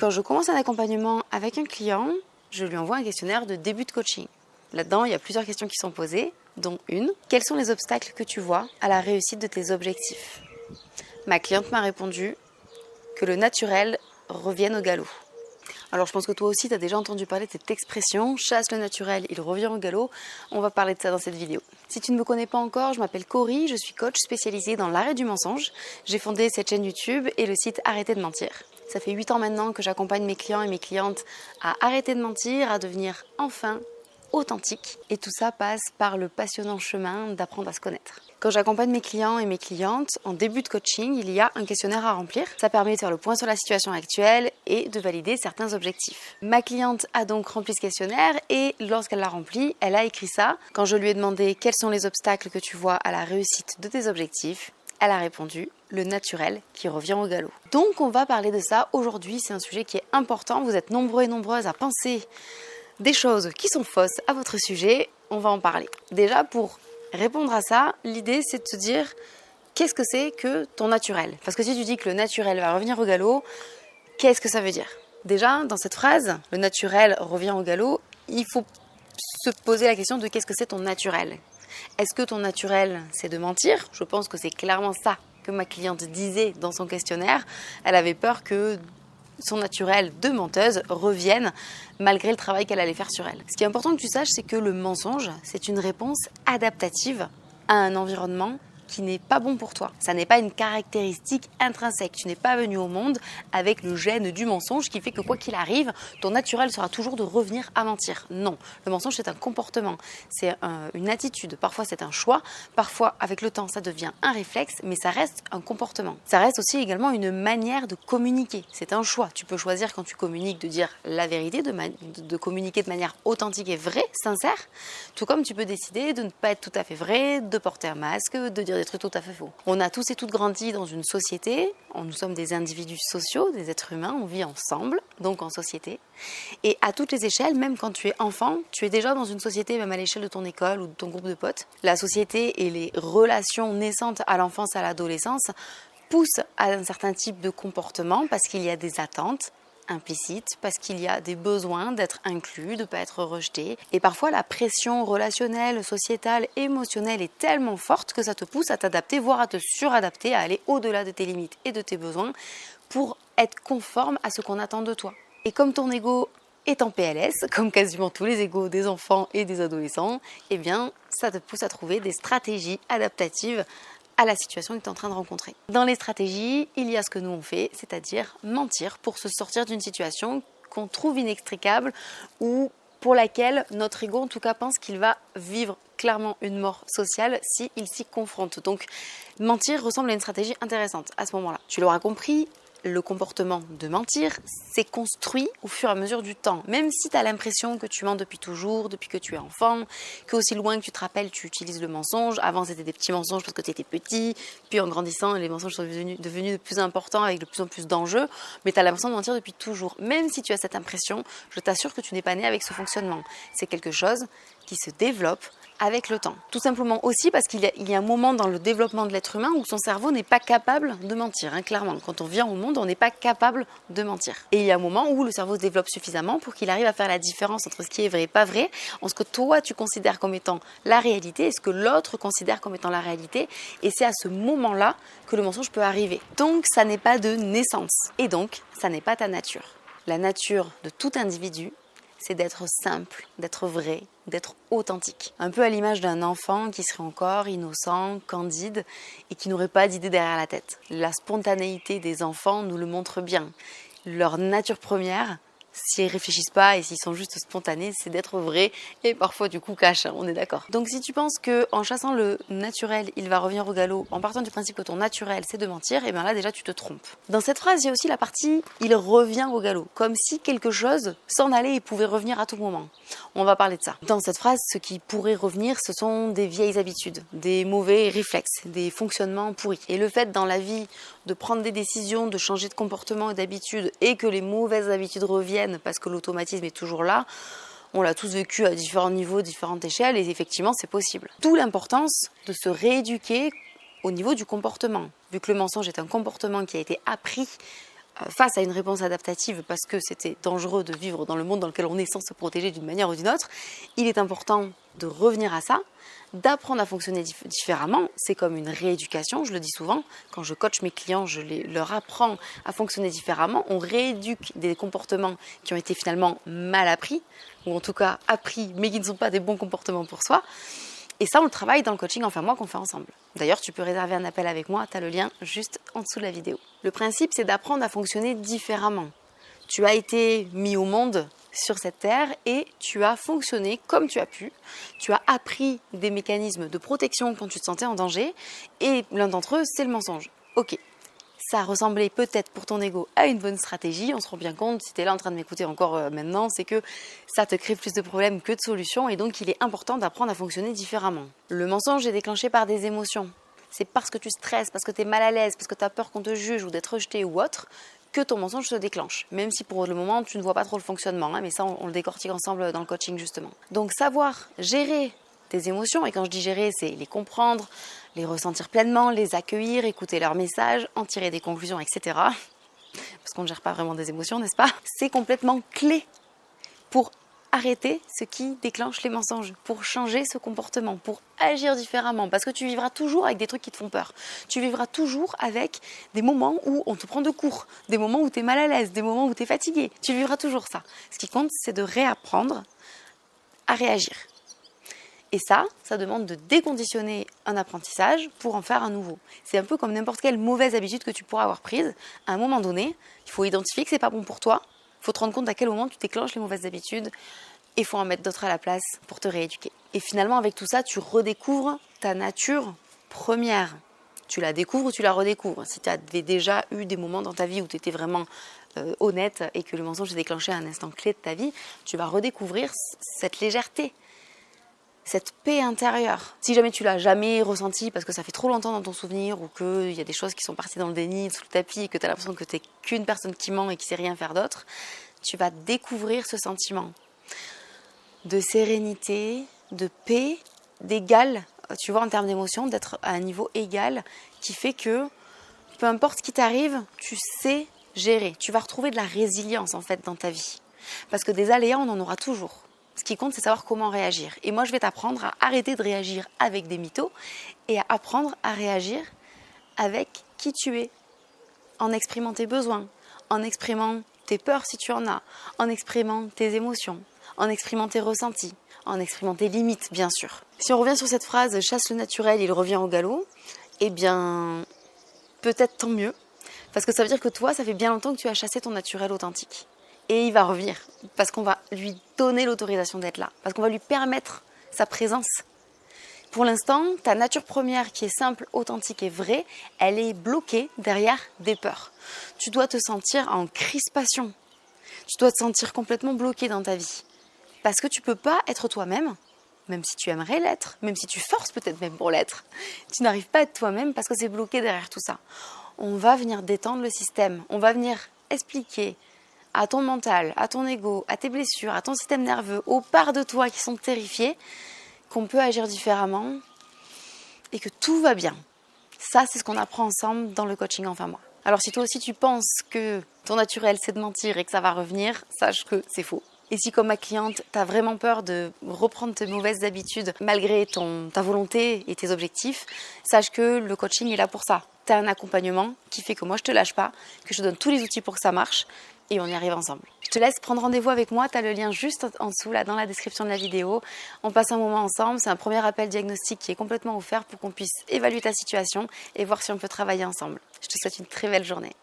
Quand je commence un accompagnement avec un client, je lui envoie un questionnaire de début de coaching. Là-dedans, il y a plusieurs questions qui sont posées, dont une. Quels sont les obstacles que tu vois à la réussite de tes objectifs? Ma cliente m'a répondu que le naturel revienne au galop. Alors je pense que toi aussi tu as déjà entendu parler de cette expression, chasse le naturel, il revient au galop. On va parler de ça dans cette vidéo. Si tu ne me connais pas encore, je m'appelle Cory, je suis coach spécialisée dans l'arrêt du mensonge. J'ai fondé cette chaîne YouTube et le site Arrêtez de mentir. Ça fait 8 ans maintenant que j'accompagne mes clients et mes clientes à arrêter de mentir, à devenir enfin authentique. Et tout ça passe par le passionnant chemin d'apprendre à se connaître. Quand j'accompagne mes clients et mes clientes en début de coaching, il y a un questionnaire à remplir. Ça permet de faire le point sur la situation actuelle et de valider certains objectifs. Ma cliente a donc rempli ce questionnaire et lorsqu'elle l'a rempli, elle a écrit ça. Quand je lui ai demandé quels sont les obstacles que tu vois à la réussite de tes objectifs, elle a répondu le naturel qui revient au galop. Donc on va parler de ça aujourd'hui, c'est un sujet qui est important. Vous êtes nombreux et nombreuses à penser des choses qui sont fausses à votre sujet, on va en parler. Déjà, pour répondre à ça, l'idée c'est de se dire qu'est-ce que c'est que ton naturel? Parce que si tu dis que le naturel va revenir au galop, qu'est-ce que ça veut dire? Déjà, dans cette phrase, le naturel revient au galop, il faut se poser la question de qu'est-ce que c'est ton naturel? Est-ce que ton naturel c'est de mentir? Je pense que c'est clairement ça que ma cliente disait dans son questionnaire. Elle avait peur que son naturel de menteuse revienne malgré le travail qu'elle allait faire sur elle. Ce qui est important que tu saches, c'est que le mensonge, c'est une réponse adaptative à un environnement qui n'est pas bon pour toi. Ça n'est pas une caractéristique intrinsèque. Tu n'es pas venu au monde avec le gène du mensonge qui fait que quoi qu'il arrive, ton naturel sera toujours de revenir à mentir. Non, le mensonge c'est un comportement, c'est une attitude. Parfois c'est un choix, parfois avec le temps ça devient un réflexe, mais ça reste un comportement. Ça reste aussi également une manière de communiquer. C'est un choix. Tu peux choisir quand tu communiques de dire la vérité, de communiquer de manière authentique et vraie, sincère, tout comme tu peux décider de ne pas être tout à fait vrai, de porter un masque, de dire des trucs tout à fait faux. On a tous et toutes grandi dans une société, nous sommes des individus sociaux, des êtres humains, on vit ensemble, donc en société. Et à toutes les échelles, même quand tu es enfant, tu es déjà dans une société, même à l'échelle de ton école ou de ton groupe de potes. La société et les relations naissantes à l'enfance, à l'adolescence poussent à un certain type de comportement parce qu'il y a des attentes implicite, parce qu'il y a des besoins d'être inclus, de ne pas être rejeté. Et parfois, la pression relationnelle, sociétale, émotionnelle est tellement forte que ça te pousse à t'adapter, voire à te suradapter, à aller au-delà de tes limites et de tes besoins pour être conforme à ce qu'on attend de toi. Et comme ton ego est en PLS, comme quasiment tous les égos des enfants et des adolescents, eh bien, ça te pousse à trouver des stratégies adaptatives à la situation que tu es en train de rencontrer. Dans les stratégies, il y a ce que nous on fait, c'est-à-dire mentir pour se sortir d'une situation qu'on trouve inextricable ou pour laquelle notre ego en tout cas pense qu'il va vivre clairement une mort sociale s'il s'y confronte. Donc mentir ressemble à une stratégie intéressante à ce moment-là. Tu l'auras compris, le comportement de mentir s'est construit au fur et à mesure du temps. Même si tu as l'impression que tu mens depuis toujours, depuis que tu es enfant, qu'aussi loin que tu te rappelles, tu utilises le mensonge. Avant, c'était des petits mensonges parce que tu étais petit. Puis en grandissant, les mensonges sont devenus de plus importants avec de plus en plus d'enjeux. Mais tu as l'impression de mentir depuis toujours. Même si tu as cette impression, je t'assure que tu n'es pas né avec ce fonctionnement. C'est quelque chose qui se développe avec le temps. Tout simplement aussi parce qu'il y a un moment dans le développement de l'être humain où son cerveau n'est pas capable de mentir. Clairement, quand on vient au monde, on n'est pas capable de mentir. Et il y a un moment où le cerveau se développe suffisamment pour qu'il arrive à faire la différence entre ce qui est vrai et pas vrai, entre ce que toi tu considères comme étant la réalité et ce que l'autre considère comme étant la réalité. Et c'est à ce moment-là que le mensonge peut arriver. Donc ça n'est pas de naissance. Et donc ça n'est pas ta nature. La nature de tout individu, c'est d'être simple, d'être vrai, d'être authentique. Un peu à l'image d'un enfant qui serait encore innocent, candide et qui n'aurait pas d'idée derrière la tête. La spontanéité des enfants nous le montre bien. Leur nature première, s'ils réfléchissent pas et s'ils sont juste spontanés, c'est d'être vrai et parfois du coup cache, on est d'accord. Donc si tu penses qu'en chassant le naturel, il va revenir au galop, en partant du principe que ton naturel c'est de mentir, et bien là déjà tu te trompes. Dans cette phrase, il y a aussi la partie il revient au galop, comme si quelque chose s'en allait et pouvait revenir à tout moment. On va parler de ça. Dans cette phrase, ce qui pourrait revenir, ce sont des vieilles habitudes, des mauvais réflexes, des fonctionnements pourris. Et le fait dans la vie de prendre des décisions, de changer de comportement et d'habitude et que les mauvaises habitudes reviennent parce que l'automatisme est toujours là, on l'a tous vécu à différents niveaux, différentes échelles et effectivement c'est possible. D'où l'importance de se rééduquer au niveau du comportement. Vu que le mensonge est un comportement qui a été appris face à une réponse adaptative parce que c'était dangereux de vivre dans le monde dans lequel on est sans se protéger d'une manière ou d'une autre, il est important de revenir à ça, d'apprendre à fonctionner différemment. C'est comme une rééducation, je le dis souvent. Quand je coach mes clients, leur apprends à fonctionner différemment. On rééduque des comportements qui ont été finalement mal appris, ou en tout cas appris, mais qui ne sont pas des bons comportements pour soi. Et ça, on le travaille dans le coaching Enfin Moi qu'on fait ensemble. D'ailleurs, tu peux réserver un appel avec moi, tu as le lien juste en dessous de la vidéo. Le principe, c'est d'apprendre à fonctionner différemment. Tu as été mis au monde sur cette terre et tu as fonctionné comme tu as pu. Tu as appris des mécanismes de protection quand tu te sentais en danger et l'un d'entre eux, c'est le mensonge. Ok, ça ressemblait peut-être pour ton ego à une bonne stratégie. On se rend bien compte, si tu es là en train de m'écouter encore maintenant, c'est que ça te crée plus de problèmes que de solutions et donc il est important d'apprendre à fonctionner différemment. Le mensonge est déclenché par des émotions. C'est parce que tu stresses, parce que tu es mal à l'aise, parce que tu as peur qu'on te juge ou d'être rejeté ou autre, que ton mensonge se déclenche. Même si pour le moment, tu ne vois pas trop le fonctionnement, mais ça, on le décortique ensemble dans le coaching justement. Donc savoir gérer tes émotions, et quand je dis gérer, c'est les comprendre, les ressentir pleinement, les accueillir, écouter leurs messages, en tirer des conclusions, etc. Parce qu'on ne gère pas vraiment des émotions, n'est-ce pas? C'est complètement clé pour arrêter ce qui déclenche les mensonges, pour changer ce comportement, pour agir différemment. Parce que tu vivras toujours avec des trucs qui te font peur. Tu vivras toujours avec des moments où on te prend de court, des moments où tu es mal à l'aise, des moments où tu es fatigué. Tu vivras toujours ça. Ce qui compte, c'est de réapprendre à réagir. Et ça demande de déconditionner un apprentissage pour en faire un nouveau. C'est un peu comme n'importe quelle mauvaise habitude que tu pourras avoir prise. À un moment donné, il faut identifier que c'est pas bon pour toi. Il faut te rendre compte à quel moment tu déclenches les mauvaises habitudes et il faut en mettre d'autres à la place pour te rééduquer. Et finalement, avec tout ça, tu redécouvres ta nature première. Tu la découvres ou tu la redécouvres. Si tu avais déjà eu des moments dans ta vie où tu étais vraiment honnête et que le mensonge s'est déclenché à un instant clé de ta vie, tu vas redécouvrir cette légèreté, cette paix intérieure. Si jamais tu l'as jamais ressenti parce que ça fait trop longtemps dans ton souvenir ou qu'il y a des choses qui sont parties dans le déni, sous le tapis et que tu as l'impression que tu n'es qu'une personne qui ment et qui ne sait rien faire d'autre, tu vas découvrir ce sentiment de sérénité, de paix, d'égal, tu vois, en termes d'émotion, d'être à un niveau égal qui fait que peu importe ce qui t'arrive, tu sais gérer. Tu vas retrouver de la résilience en fait dans ta vie. Parce que des aléas, on en aura toujours. Ce qui compte, c'est savoir comment réagir. Et moi, je vais t'apprendre à arrêter de réagir avec des mythos et à apprendre à réagir avec qui tu es, en exprimant tes besoins, en exprimant tes peurs si tu en as, en exprimant tes émotions, en exprimant tes ressentis, en exprimant tes limites, bien sûr. Si on revient sur cette phrase « chasse le naturel, il revient au galop », eh bien, peut-être tant mieux, parce que ça veut dire que toi, ça fait bien longtemps que tu as chassé ton naturel authentique. Et il va revenir, parce qu'on va lui donner l'autorisation d'être là, parce qu'on va lui permettre sa présence. Pour l'instant, ta nature première qui est simple, authentique et vraie, elle est bloquée derrière des peurs. Tu dois te sentir en crispation. Tu dois te sentir complètement bloqué dans ta vie. Parce que tu ne peux pas être toi-même, même si tu aimerais l'être, même si tu forces peut-être même pour l'être. Tu n'arrives pas à être toi-même parce que c'est bloqué derrière tout ça. On va venir détendre le système, on va venir expliquer à ton mental, à ton ego, à tes blessures, à ton système nerveux, aux parts de toi qui sont terrifiées, qu'on peut agir différemment et que tout va bien. Ça, c'est ce qu'on apprend ensemble dans le coaching Enfin Moi. Alors si toi aussi tu penses que ton naturel c'est de mentir et que ça va revenir, sache que c'est faux. Et si comme ma cliente, tu as vraiment peur de reprendre tes mauvaises habitudes malgré ta volonté et tes objectifs, sache que le coaching est là pour ça. Tu as un accompagnement qui fait que moi je te lâche pas, que je te donne tous les outils pour que ça marche et on y arrive ensemble. Je te laisse prendre rendez-vous avec moi, tu as le lien juste en dessous là dans la description de la vidéo. On passe un moment ensemble, c'est un premier appel diagnostic qui est complètement offert pour qu'on puisse évaluer ta situation et voir si on peut travailler ensemble. Je te souhaite une très belle journée.